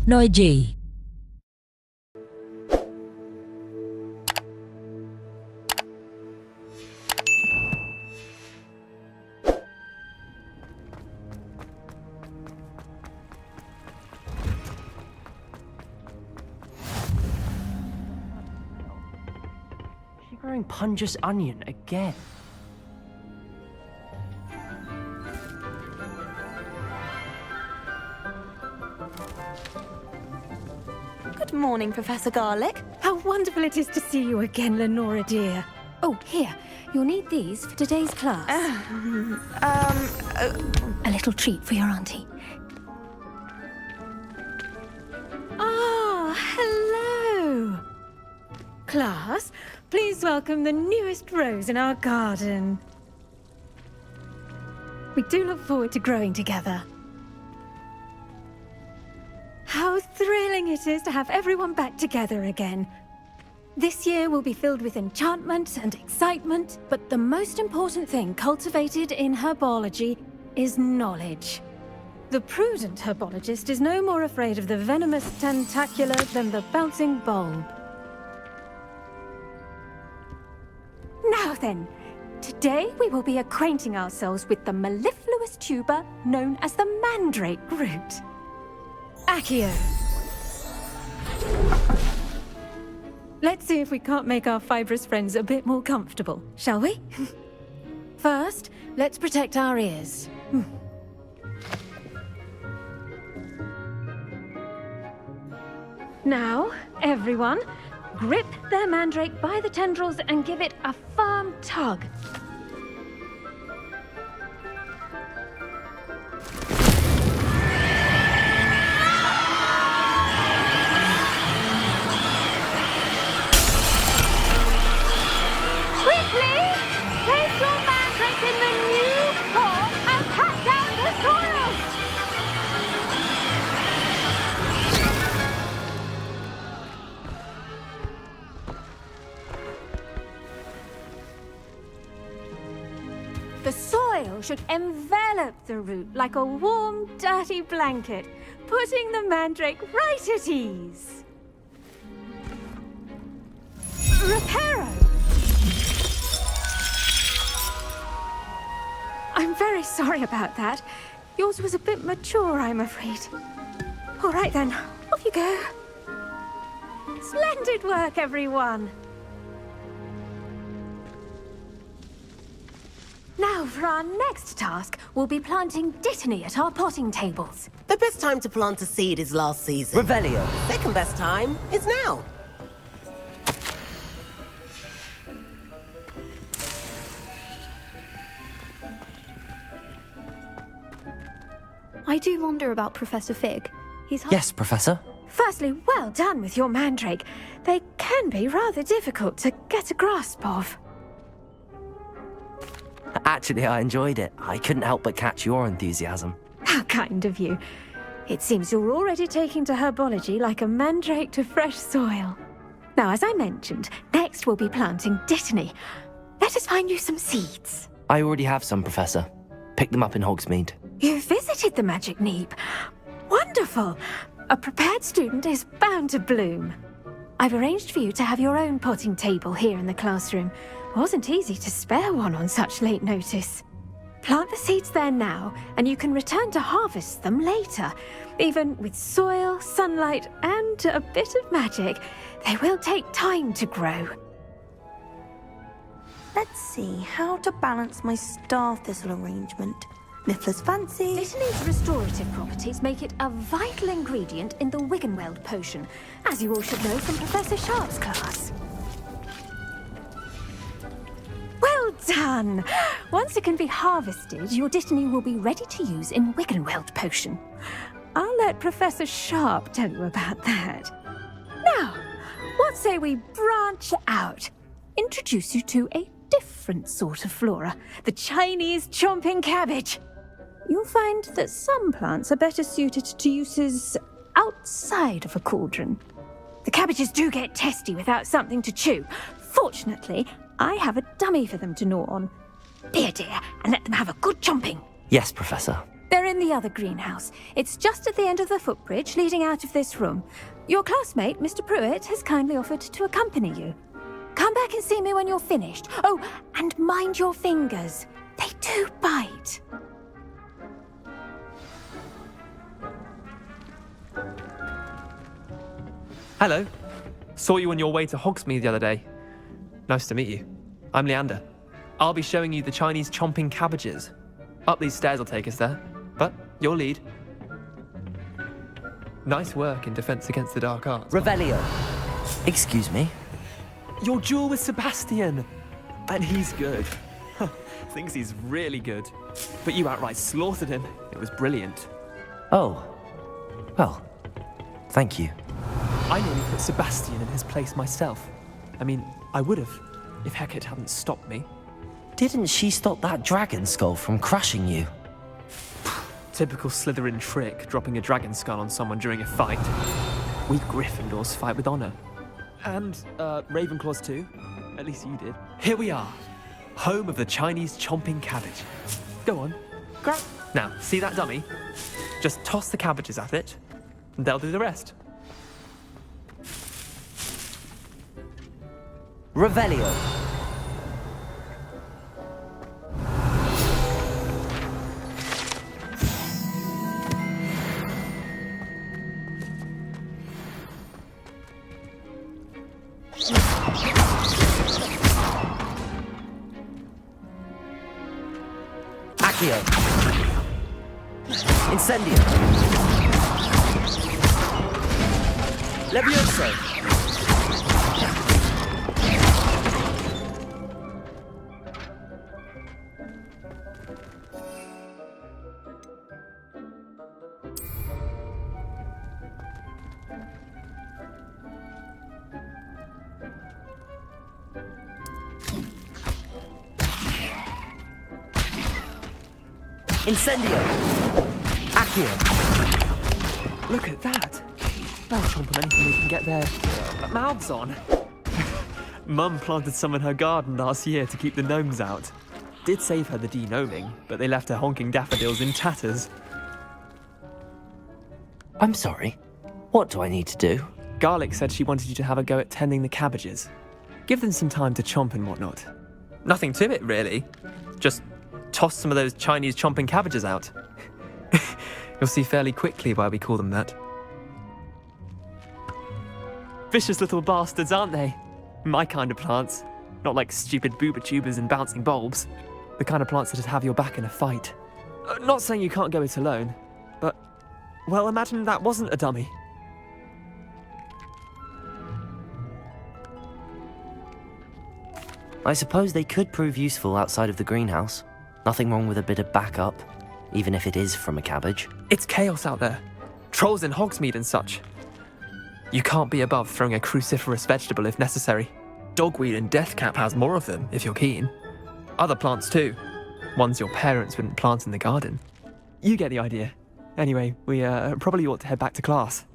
NoeG. Growing Pungus onion again. Good morning, Professor Garlick. How wonderful it is to see you again, Lenora dear. Oh, here, you'll need these for today's class. A little treat for your auntie. Ah, hello. Class, please welcome the newest rose in our garden. We do look forward to growing together. How thrilling it is to have everyone back together again. This year will be filled with enchantment and excitement, but the most important thing cultivated in herbology is knowledge. The prudent herbologist is no more afraid of the venomous tentacular than the bouncing bulb. Now then, today we will be acquainting ourselves with the mellifluous tuber known as the mandrake root. Accio. Let's see if we can't make our fibrous friends a bit more comfortable, shall we? First, let's protect our ears. Now, everyone, grip their mandrake by the tendrils and give it a firm tug. Quickly, place your mandrake in the new pot and pat down the soil. The soil should envelop the root like a warm, dirty blanket, putting the mandrake right at ease. Reparo! I'm very sorry about that. Yours was a bit mature, I'm afraid. All right then, off you go. Splendid work, everyone! Now, for our next task, we'll be planting dittany at our potting tables. The best time to plant a seed is last season. Revelio. Second best time is now. I do wonder about Professor Fig. He's Yes, Professor. Firstly, well done with your mandrake. They can be rather difficult to get a grasp of. Actually, I enjoyed it. I couldn't help but catch your enthusiasm. How kind of you. It seems you're already taking to herbology like a mandrake to fresh soil. Now, as I mentioned, next we'll be planting dittany. Let us find you some seeds. I already have some, Professor. Picked them up in Hogsmeade. You visited the Magic Neep. Wonderful. A prepared student is bound to bloom. I've arranged for you to have your own potting table here in the classroom. Wasn't easy to spare one on such late notice. Plant the seeds there now, and you can return to harvest them later. Even with soil, sunlight, and a bit of magic, they will take time to grow. Let's see how to balance my star thistle arrangement. Niffler's fancy. Dittany's restorative properties make it a vital ingredient in the Wiggenweld potion, as you all should know from Professor Sharp's class. Well done! Once it can be harvested, your dittany will be ready to use in Wiggenweld potion. I'll let Professor Sharp tell you about that. Now, what say we branch out? Introduce you to a different sort of flora, the Chinese chomping cabbage. You'll find that some plants are better suited to uses outside of a cauldron. The cabbages do get testy without something to chew. Fortunately, I have a dummy for them to gnaw on. Be a dear and let them have a good chomping. Yes, Professor. They're in the other greenhouse. It's just at the end of the footbridge leading out of this room. Your classmate, Mr. Pruitt, has kindly offered to accompany you. Come back and see me when you're finished. Oh, and mind your fingers. They do bite. Hello. Saw you on your way to Hogsmeade the other day. Nice to meet you. I'm Leander. I'll be showing you the Chinese chomping cabbages. Up these stairs will take us there, but your lead. Nice work in Defense Against the Dark Arts. Revelio. Excuse me. Your duel with Sebastian! And he's good. Thinks he's really good. But you outright slaughtered him. It was brilliant. Oh. Well, thank you. I nearly put Sebastian in his place myself. I mean, I would have, if Hecate hadn't stopped me. Didn't she stop that dragon skull from crushing you? Typical Slytherin trick, dropping a dragon skull on someone during a fight. We Gryffindors fight with honor. And, Ravenclaws too. At least you did. Here we are. Home of the Chinese chomping cabbage. Go on, grab. Now, see that dummy? Just toss the cabbages at it, and they'll do the rest. Revelio. Accio. Incendio. Levioso. Incendio! Accio! Look at that! They'll chomp on anything they can get their mouths on. Mum planted some in her garden last year to keep the gnomes out. Did save her the de-gnoming, but they left her honking daffodils in tatters. I'm sorry. What do I need to do? Garlick said she wanted you to have a go at tending the cabbages. Give them some time to chomp and whatnot. Nothing to it, really. Just toss some of those Chinese chomping cabbages out. You'll see fairly quickly why we call them that. Vicious little bastards, aren't they? My kind of plants. Not like stupid booba tubers and bouncing bulbs. The kind of plants that'd have your back in a fight. Not saying you can't go it alone, but, well, imagine that wasn't a dummy. I suppose they could prove useful outside of the greenhouse. Nothing wrong with a bit of backup, even if it is from a cabbage. It's chaos out there. Trolls in Hogsmeade and such. You can't be above throwing a cruciferous vegetable if necessary. Dogweed and deathcap has more of them, if you're keen. Other plants too. Ones your parents wouldn't plant in the garden. You get the idea. Anyway, we probably ought to head back to class.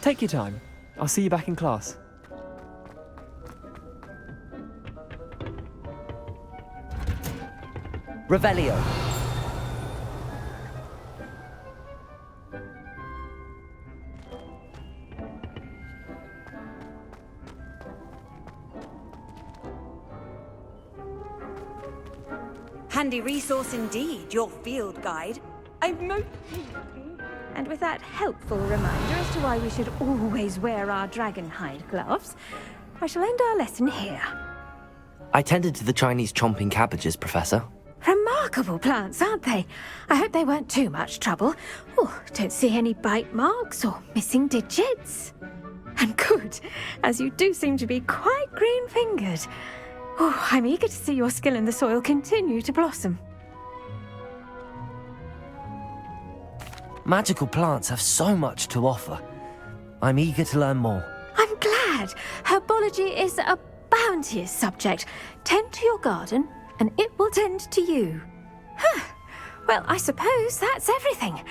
Take your time. I'll see you back in class. Revelio. Handy resource indeed, your field guide. And with that helpful reminder as to why we should always wear our dragon hide gloves, I shall end our lesson here. I tended to the Chinese chomping cabbages, Professor. Remarkable plants, aren't they? I hope they weren't too much trouble. Oh, don't see any bite marks or missing digits. And good, as you do seem to be quite green-fingered. Oh, I'm eager to see your skill in the soil continue to blossom. Magical plants have so much to offer. I'm eager to learn more. I'm glad. Herbology is a bounteous subject. Tend to your garden, and it will tend to you. Well, I suppose that's everything.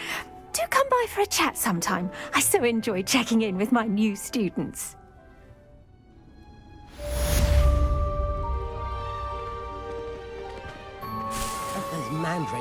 Do come by for a chat sometime. I so enjoy checking in with my new students. Those mandrakes